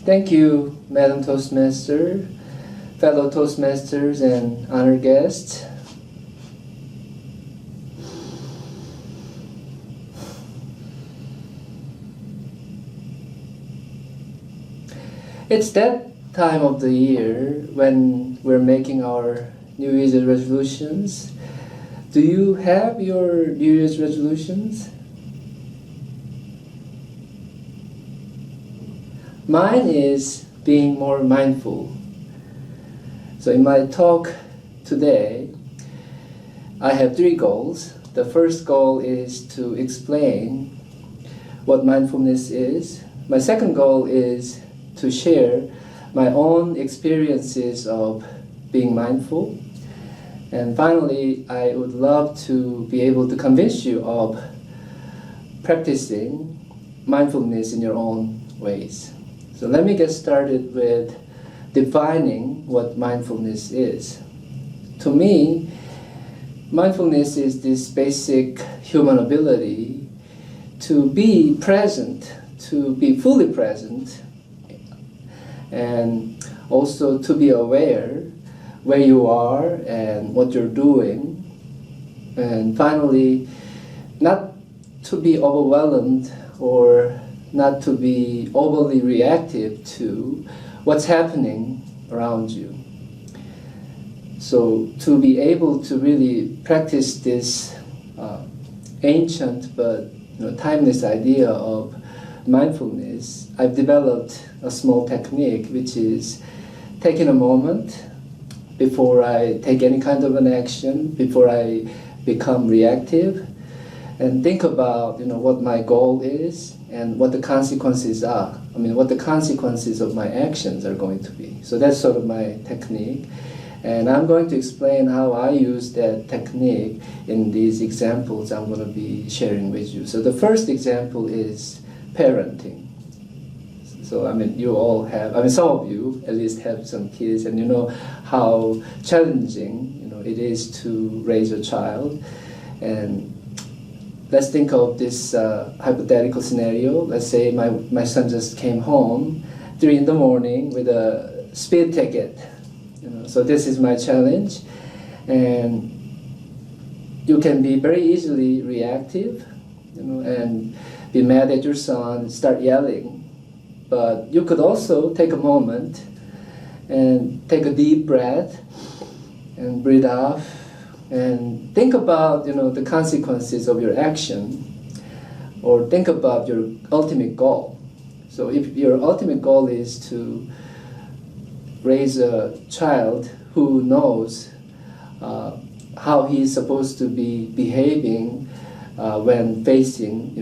Thank you, Madam Toastmaster, fellow Toastmasters and honored guests. It's that time of the year when we're making our New Year's resolutions. Do you have your New Year's resolutions? Mine is being more mindful. So in my talk today, I have 3 goals. The first goal is to explain what mindfulness is. My second goal is to share my own experiences of being mindful. And finally, I would love to be able to convince you of practicing mindfulness in your own ways. So let me get started with defining what mindfulness is. To me, mindfulness is this basic human ability to be present, to be fully present, and also to be aware where you are and what you're doing. And finally, not to be overwhelmed or not to be overly reactive to what's happening around you. So to be able to really practice this ancient but timeless idea of mindfulness, I've developed a small technique which is taking a moment before I take any kind of an action, before I become reactive, and think about what my goal is and what the consequences are. What the consequences of my actions are going to be. So that's sort of my technique. And I'm going to explain how I use that technique in these examples I'm going to be sharing with you. So the first example is parenting. So you all have, some of you at least have some kids, and you know how challenging it is to raise a child. And let's think of this hypothetical scenario. Let's say my son just came home 3 in the morning with a speed ticket. So this is my challenge, and you can be very easily reactive, and be mad at your son, start yelling. But you could also take a moment and take a deep breath and breathe out and think about the consequences of your action, or think about your ultimate goal. So if your ultimate goal is to raise a child who knows how he's supposed to be behaving when facing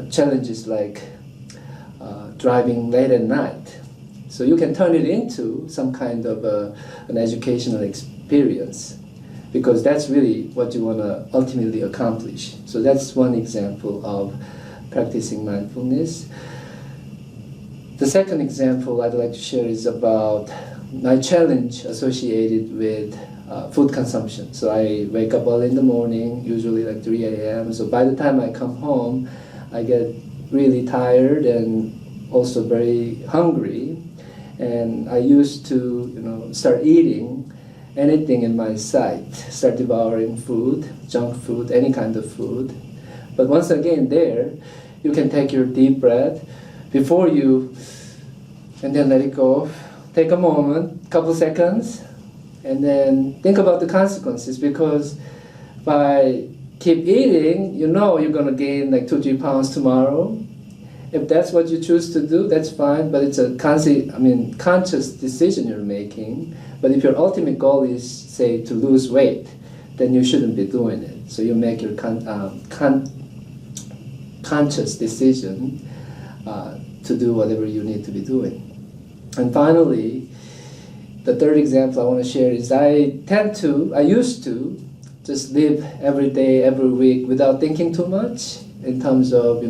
challenges like driving late at night. So you can turn it into some kind of an educational experience, because that's really what you want to ultimately accomplish. So that's one example of practicing mindfulness. The second example I'd like to share is about my challenge associated with food consumption. So I wake up early in the morning, usually like 3 a.m. So by the time I come home, I get really tired and also very hungry. And I used to start eating anything in my sight, start devouring food, junk food, any kind of food. But once again there, you can take your deep breath before you, and then let it go. Take a moment, couple seconds, and then think about the consequences, because by keep eating, you're going to gain like 2-3 pounds tomorrow. If that's what you choose to do, that's fine, but it's a conscious decision you're making. But if your ultimate goal is, say, to lose weight, then you shouldn't be doing it. So you make your conscious decision to do whatever you need to be doing. And finally, the third example I want to share is I used to just live every day, every week without thinking too much in terms of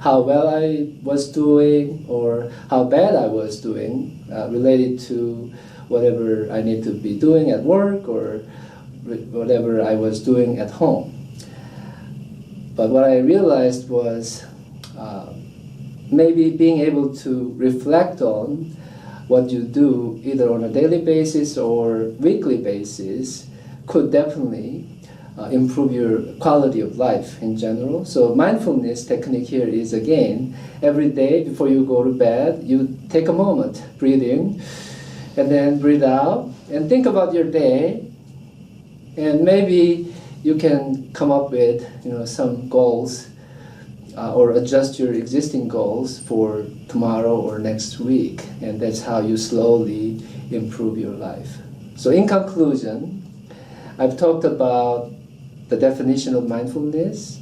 how well I was doing or how bad I was doing related to whatever I need to be doing at work or whatever I was doing at home. But what I realized was maybe being able to reflect on what you do either on a daily basis or weekly basis could definitely improve your quality of life in general. So mindfulness technique here is, again, every day before you go to bed, you take a moment, breathe in, and then breathe out, and think about your day, and maybe you can come up with some goals or adjust your existing goals for tomorrow or next week, and that's how you slowly improve your life. So in conclusion, I've talked about the definition of mindfulness,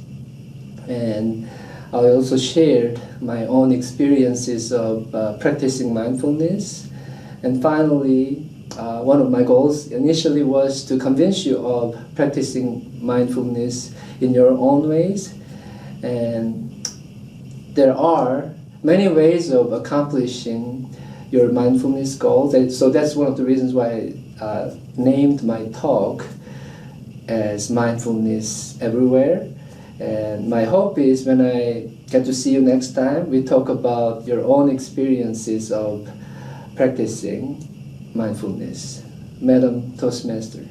and I also shared my own experiences of practicing mindfulness. And finally, one of my goals initially was to convince you of practicing mindfulness in your own ways. And there are many ways of accomplishing your mindfulness goals. And so that's one of the reasons why I named my talk as Mindfulness Everywhere. And my hope is when I get to see you next time, we talk about your own experiences of practicing mindfulness. Madam Toastmaster.